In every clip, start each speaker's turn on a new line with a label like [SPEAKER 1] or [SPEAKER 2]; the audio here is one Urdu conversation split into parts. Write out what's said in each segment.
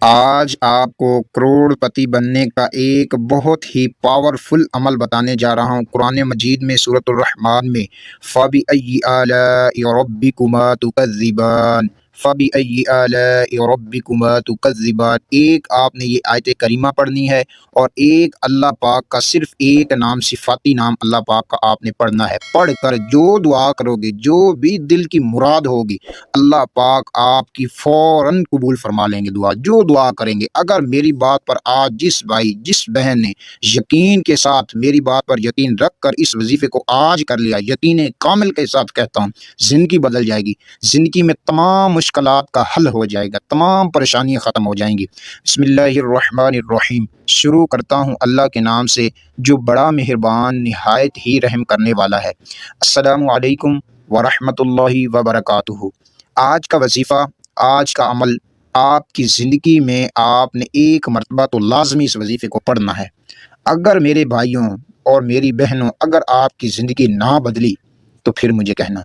[SPEAKER 1] آج آپ کو کروڑپتی بننے کا ایک بہت ہی پاورفل عمل بتانے جا رہا ہوں۔ قرآن مجید میں سورۃ الرحمن میں فَبِأَيِّ آلَاءِ رَبِّكُمَا تُكَذِّبَانِ فَبِأَيِّ آلَاءِ رَبِّكُمَا تُكَذِّبَانِ، ایک آپ نے یہ آیت کریمہ پڑھنی ہے اور ایک اللہ پاک کا صرف ایک نام، صفاتی نام اللہ پاک کا آپ نے پڑھنا ہے۔ پڑھ کر جو دعا کرو گے، جو بھی دل کی مراد ہوگی، اللہ پاک آپ کی فوراً قبول فرما لیں گے دعا۔ جو دعا کریں گے، اگر میری بات پر آج جس بھائی جس بہن نے یقین کے ساتھ میری بات پر یقین رکھ کر اس وظیفے کو آج کر لیا، یقین کامل کے ساتھ کہتا ہوں، زندگی بدل جائے گی۔ زندگی میں تمام مشکلات کا حل ہو جائے گا، تمام پریشانیاں ختم ہو جائیں گی۔ بسم اللہ الرحمن الرحیم، شروع کرتا ہوں اللہ کے نام سے جو بڑا مہربان نہایت ہی رحم کرنے والا ہے۔ السلام علیکم ورحمۃ اللہ وبرکاتہ۔ آج کا وظیفہ، آج کا عمل، آپ کی زندگی میں آپ نے ایک مرتبہ تو لازمی اس وظیفے کو پڑھنا ہے۔ اگر میرے بھائیوں اور میری بہنوں، اگر آپ کی زندگی نہ بدلی تو پھر مجھے کہنا۔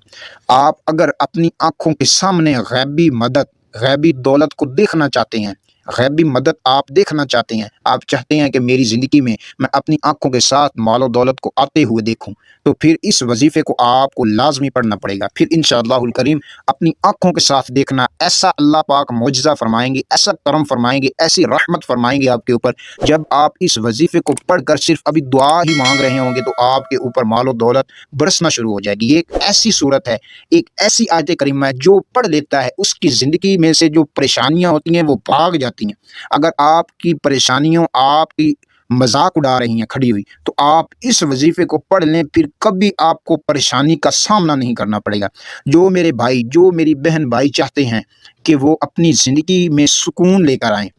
[SPEAKER 1] آپ اگر اپنی آنکھوں کے سامنے غیبی مدد، غیبی دولت کو دیکھنا چاہتے ہیں، غیبی مدد آپ دیکھنا چاہتے ہیں، آپ چاہتے ہیں کہ میری زندگی میں میں اپنی آنکھوں کے ساتھ مال و دولت کو آتے ہوئے دیکھوں، تو پھر اس وظیفے کو آپ کو لازمی پڑھنا پڑے گا۔ پھر انشاءاللہ الکریم اپنی آنکھوں کے ساتھ دیکھنا، ایسا اللہ پاک معجزہ فرمائیں گے، ایسا کرم فرمائیں گے، ایسی رحمت فرمائیں گے آپ کے اوپر۔ جب آپ اس وظیفے کو پڑھ کر صرف ابھی دعا ہی مانگ رہے ہوں گے تو آپ کے اوپر مال و دولت برسنا شروع ہو جائے گی۔ یہ ایک ایسی صورت ہے، ایک ایسی آیت کریمہ ہے، جو پڑھ لیتا ہے اس کی زندگی میں سے جو پریشانیاں ہوتی ہیں وہ بھاگ جاتی ہیں۔ اگر آپ کی پریشانیوں، آپ کی مذاق اڑا رہی ہیں کھڑی ہوئی، تو آپ اس وظیفے کو پڑھ لیں، پھر کبھی آپ کو پریشانی کا سامنا نہیں کرنا پڑے گا۔ جو میرے بھائی، جو میری بہن بھائی چاہتے ہیں کہ وہ اپنی زندگی میں سکون لے کر آئیں،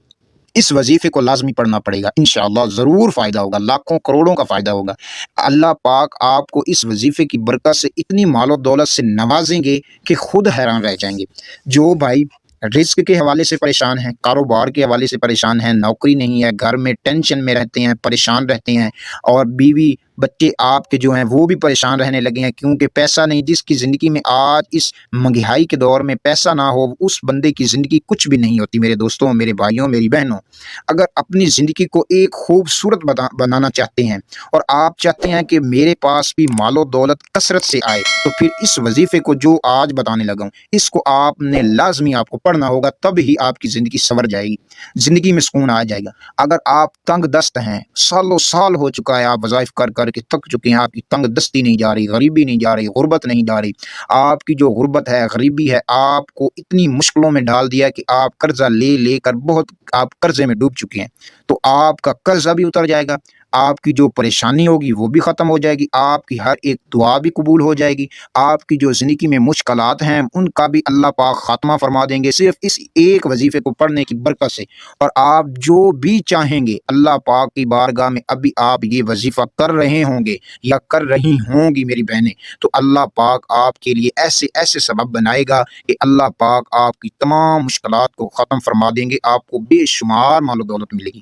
[SPEAKER 1] اس وظیفے کو لازمی پڑھنا پڑے گا۔ انشاءاللہ ضرور فائدہ ہوگا، لاکھوں کروڑوں کا فائدہ ہوگا۔ اللہ پاک آپ کو اس وظیفے کی برکت سے اتنی مال و دولت سے نوازیں گے کہ خود حیران رہ جائیں گے۔ جو بھائی رزق کے حوالے سے پریشان ہیں، کاروبار کے حوالے سے پریشان ہیں، نوکری نہیں ہے، گھر میں ٹینشن میں رہتے ہیں، پریشان رہتے ہیں، اور بیوی بچے آپ کے جو ہیں وہ بھی پریشان رہنے لگے ہیں کیونکہ پیسہ نہیں۔ جس کی زندگی میں آج اس مہنگائی کے دور میں پیسہ نہ ہو، اس بندے کی زندگی کچھ بھی نہیں ہوتی۔ میرے دوستوں، میرے بھائیوں، میری بہنوں، اگر اپنی زندگی کو ایک خوبصورت بنانا چاہتے ہیں اور آپ چاہتے ہیں کہ میرے پاس بھی مال و دولت کثرت سے آئے، تو پھر اس وظیفے کو جو آج بتانے لگا ہوں، اس کو آپ نے لازمی آپ کو پڑھنا ہوگا، تب ہی آپ کی زندگی سنور جائے گی، زندگی میں سکون آ جائے گا۔ اگر آپ تنگ دست ہیں، سالوں سال ہو چکا ہے، آپ وظائف کر کر کے تھک چکے ہیں، آپ کی تنگ دستی نہیں جا رہی، غریبی نہیں جا رہی، غربت نہیں جا رہی، آپ کی جو غربت ہے، غریبی ہے، آپ کو اتنی مشکلوں میں ڈال دیا کہ آپ قرضہ لے لے کر بہت آپ قرضے میں ڈوب چکے ہیں، تو آپ کا قرضہ بھی اتر جائے گا، آپ کی جو پریشانی ہوگی وہ بھی ختم ہو جائے گی، آپ کی ہر ایک دعا بھی قبول ہو جائے گی، آپ کی جو زندگی میں مشکلات ہیں ان کا بھی اللہ پاک خاتمہ فرما دیں گے صرف اس ایک وظیفے کو پڑھنے کی برکت سے۔ اور آپ جو بھی چاہیں گے اللہ پاک کی بارگاہ میں، ابھی آپ یہ وظیفہ کر رہے ہوں گے یا کر رہی ہوں گی میری بہنیں، تو اللہ پاک آپ کے لیے ایسے ایسے سبب بنائے گا کہ اللہ پاک آپ کی تمام مشکلات کو ختم فرما دیں گے، آپ کو بے شمار مال و دولت ملے گی۔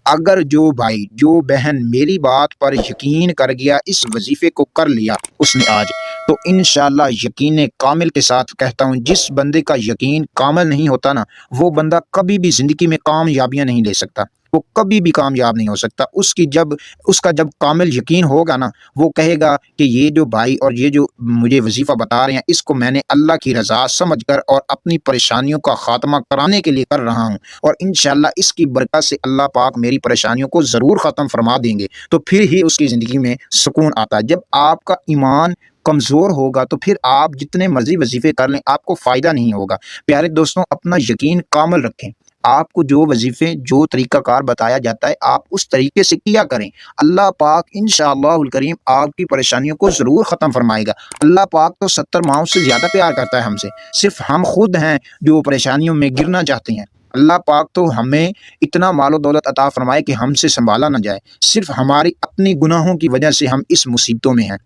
[SPEAKER 1] اگر جو بھائی، جو بہن میری بات پر یقین کر گیا، اس وظیفے کو کر لیا اس نے آج، تو انشاءاللہ یقین کامل کے ساتھ کہتا ہوں، جس بندے کا یقین کامل نہیں ہوتا نا، وہ بندہ کبھی بھی زندگی میں کامیابیاں نہیں لے سکتا، وہ کبھی بھی کامیاب نہیں ہو سکتا۔ اس کا جب کامل یقین ہوگا نا، وہ کہے گا کہ یہ جو بھائی اور یہ جو مجھے وظیفہ بتا رہے ہیں، اس کو میں نے اللہ کی رضا سمجھ کر اور اپنی پریشانیوں کا خاتمہ کرانے کے لیے کر رہا ہوں، اور انشاءاللہ اس کی برکت سے اللہ پاک میری پریشانیوں کو ضرور ختم فرما دیں گے، تو پھر ہی اس کی زندگی میں سکون آتا ہے۔ جب آپ کا ایمان کمزور ہوگا تو پھر آپ جتنے مرضی وظیفے کر لیں، آپ کو فائدہ نہیں ہوگا۔ پیارے دوستوں، اپنا یقین کامل رکھیں، آپ کو جو وظیفے، جو طریقہ کار بتایا جاتا ہے، آپ اس طریقے سے کیا کریں، اللہ پاک انشاءاللہ الکریم آپ کی پریشانیوں کو ضرور ختم فرمائے گا۔ اللہ پاک تو 70 ماؤں سے زیادہ پیار کرتا ہے ہم سے، صرف ہم خود ہیں جو پریشانیوں میں گرنا چاہتے ہیں۔ اللہ پاک تو ہمیں اتنا مال و دولت عطا فرمائے کہ ہم سے سنبھالا نہ جائے، صرف ہماری اپنی گناہوں کی وجہ سے ہم اس مصیبتوں میں ہیں،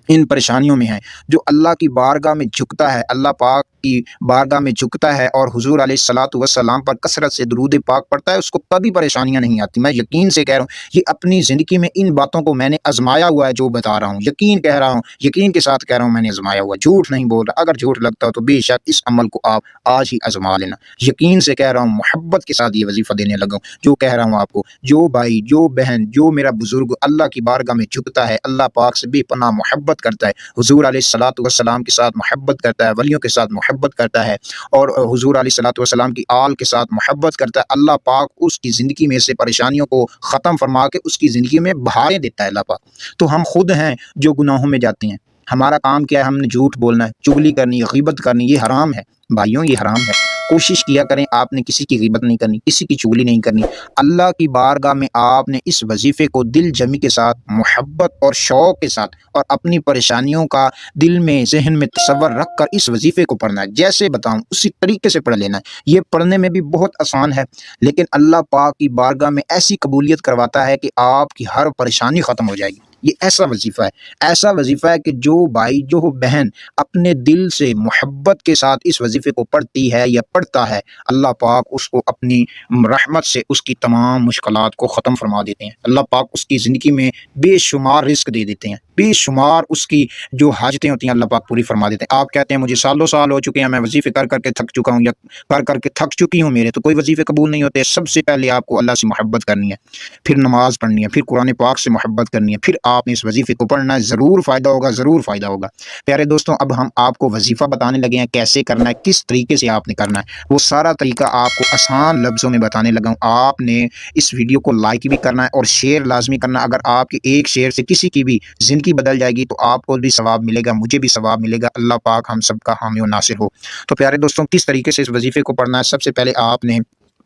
[SPEAKER 1] ان پریشانیوں میں ہیں۔ جو اللہ کی بارگاہ میں جھکتا ہے، اللہ پاک کی بارگاہ میں جھکتا ہے اور حضور علیہ الصلوۃ والسلام پر کثرت سے درود پاک پڑھتا ہے، اس کو کبھی پریشانیاں نہیں آتی۔ میں یقین سے کہہ رہا ہوں، یہ اپنی زندگی میں ان باتوں کو میں نے آزمایا ہوا ہے، جو بتا رہا ہوں یقین کہہ رہا ہوں، یقین کے ساتھ کہہ رہا ہوں، میں نے آزمایا ہوا، جھوٹ نہیں بول رہا۔ اگر جھوٹ لگتا ہو تو بے شک اس عمل کو آپ آج ہی آزما لینا۔ یقین سے کہہ رہا ہوں، محبت کے ساتھ یہ وظیفہ دینے لگا ہوں، جو کہہ رہا ہوں آپ کو۔ جو بھائی، جو بہن، جو میرا بزرگ اللہ کی بارگاہ میں جھکتا ہے، اللہ پاک سے بے پناہ محبت کرتا ہے، حضور علیہ الصلوۃ والسلام کے ساتھ محبت کرتا ہے، ولیوں کے ساتھ محبت کرتا ہے، اور حضور علیہ الصلوۃ والسلام کی آل کے ساتھ محبت کرتا ہے، اللہ پاک اس کی زندگی میں سے پریشانیوں کو ختم فرما کے اس کی زندگی میں بہاریں دیتا ہے اللہ پاک۔ تو ہم خود ہیں جو گناہوں میں جاتے ہیں، ہمارا کام کیا ہے؟ ہم نے جھوٹ بولنا ہے، چغلی کرنی ہے، غیبت کرنی، یہ حرام ہے بھائیوں، یہ حرام ہے۔ کوشش کیا کریں آپ نے کسی کی غیبت نہیں کرنی، کسی کی چغلی نہیں کرنی۔ اللہ کی بارگاہ میں آپ نے اس وظیفے کو دل جمی کے ساتھ، محبت اور شوق کے ساتھ، اور اپنی پریشانیوں کا دل میں، ذہن میں تصور رکھ کر اس وظیفے کو پڑھنا ہے۔ جیسے بتاؤں اسی طریقے سے پڑھ لینا ہے۔ یہ پڑھنے میں بھی بہت آسان ہے، لیکن اللہ پاک کی بارگاہ میں ایسی قبولیت کرواتا ہے کہ آپ کی ہر پریشانی ختم ہو جائے گی۔ یہ ایسا وظیفہ ہے، ایسا وظیفہ ہے کہ جو بھائی، جو بہن اپنے دل سے محبت کے ساتھ اس وظیفے کو پڑھتی ہے یا پڑھتا ہے، اللہ پاک اس کو اپنی رحمت سے اس کی تمام مشکلات کو ختم فرما دیتے ہیں۔ اللہ پاک اس کی زندگی میں بے شمار رزق دے دیتے ہیں، بے شمار اس کی جو حاجتیں ہوتی ہیں اللہ پاک پوری فرما دیتے ہیں۔ آپ کہتے ہیں مجھے سالوں سال ہو چکے ہیں، میں وظیفے کر کر کے تھک چکا ہوں، یا کر کر کے تھک چکی ہوں، میرے تو کوئی وظیفے قبول نہیں ہوتے۔ سب سے پہلے آپ کو اللہ سے محبت کرنی ہے، پھر نماز پڑھنی ہے، پھر قرآن پاک سے محبت کرنی ہے، پھر آپ نے اس وظیفے کو پڑھنا ہے، ضرور فائدہ ہوگا، ضرور فائدہ ہوگا۔ پیارے دوستوں، اب ہم آپ کو وظیفہ بتانے لگے ہیں، کیسے کرنا ہے، کس طریقے سے آپ نے کرنا ہے، وہ سارا طریقہ آپ کو آسان لفظوں میں بتانے لگا ہوں۔ آپ نے اس ویڈیو کو لائک بھی کرنا ہے اور شیئر لازمی کرنا ہے۔ اگر آپ کے ایک شیئر سے کسی کی بھی زندگی بدل جائے گی تو آپ کو بھی ثواب ملے گا، مجھے بھی ثواب ملے گا، اللہ پاک ہم سب کا حامی و ناصر ہو۔ تو پیارے دوستوں، کس طریقے سے اس وظیفے کو پڑھنا ہے؟ سب سے پہلے آپ نے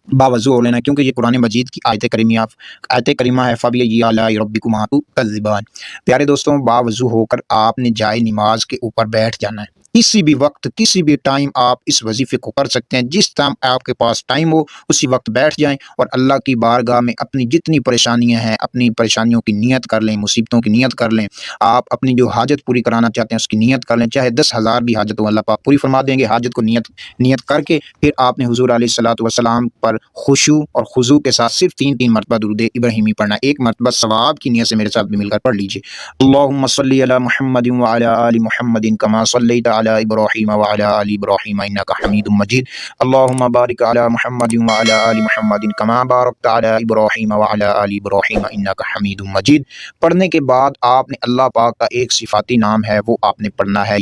[SPEAKER 1] باوضو ہو لینا، کیونکہ یہ قرآن مجید کی آیت کریمہ ہے، فَبِأَيِّ آلَاءِ رَبِّكُمَا تُكَذِّبَانِ۔ پیارے دوستوں، باوضو ہو کر آپ نے جائے نماز کے اوپر بیٹھ جانا ہے۔ کسی بھی وقت، کسی بھی ٹائم آپ اس وظیفے کو کر سکتے ہیں، جس ٹائم آپ کے پاس ٹائم ہو اسی وقت بیٹھ جائیں اور اللہ کی بارگاہ میں اپنی جتنی پریشانیاں ہیں، اپنی پریشانیوں کی نیت کر لیں، مصیبتوں کی نیت کر لیں۔ آپ اپنی جو حاجت پوری کرانا چاہتے ہیں اس کی نیت کر لیں، چاہے 10,000 بھی حاجت ہو، اللہ پاک پوری فرما دیں گے۔ حاجت کو نیت کر کے پھر آپ نے حضور علیہ الصلوۃ والسلام پر خشوع اور خضوع کے ساتھ صرف 3 مرتبہ درود ابراہیمی پڑھنا ہے۔ ایک مرتبہ ثواب کی نیت سے میرے ساتھ بھی مل کر پڑھ لیجیے۔ اللہم صلی علی محمد وعلی آل محمد کما صلیت علی ابراہیم وعلی آل ابراہیم انک حمید مجید۔ اللہم بارک علی محمد وعلی آل محمد کما بارکت علی ابراہیم وعلی آل ابراہیم انک حمید مجید۔ پڑھنے کے بعد آپ نے اللہ پاک کا ایک صفاتی نام ہے، وہ آپ نے پڑھنا ہے،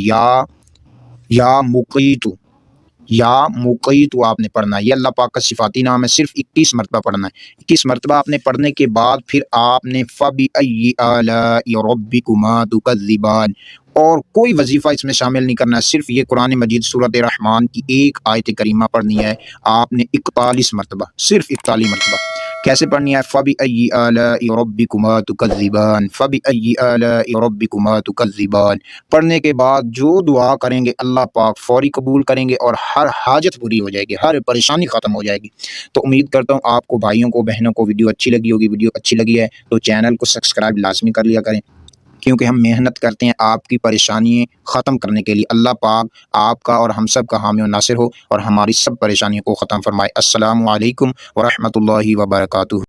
[SPEAKER 1] یا مقیت آپ نے پڑھنا ہے۔ یہ اللہ پاک کا صفاتی نام ہے، صرف 21 مرتبہ پڑھنا ہے۔ 21 مرتبہ آپ نے پڑھنے کے بعد پھر آپ نے فَبِأَيِّ آلَاءِ رَبِّكُمَا تُكَذِّبَانِ، اور کوئی وظیفہ اس میں شامل نہیں کرنا ہے، صرف یہ قرآن مجید سورۃ رحمان کی ایک آیت کریمہ پڑھنی ہے آپ نے 41 مرتبہ، صرف 41 مرتبہ۔ کیسے پڑھنی ہے؟ فَبِأَيِّ آلَاءِ رَبِّكُمَا تُكَذِّبَانِ، فَبِأَيِّ آلَاءِ رَبِّكُمَا تُكَذِّبَانِ۔ پڑھنے کے بعد جو دعا کریں گے اللہ پاک فوری قبول کریں گے اور ہر حاجت پوری ہو جائے گی، ہر پریشانی ختم ہو جائے گی۔ تو امید کرتا ہوں آپ کو، بھائیوں کو، بہنوں کو ویڈیو اچھی لگی ہوگی۔ ویڈیو اچھی لگی ہے تو چینل کو سبسکرائب لازمی کر لیا کریں، کیونکہ ہم محنت کرتے ہیں آپ کی پریشانیاں ختم کرنے کے لیے۔ اللہ پاک آپ کا اور ہم سب کا حامی و ناصر ہو اور ہماری سب پریشانیوں کو ختم فرمائے۔ السلام علیکم ورحمۃ اللہ وبرکاتہ۔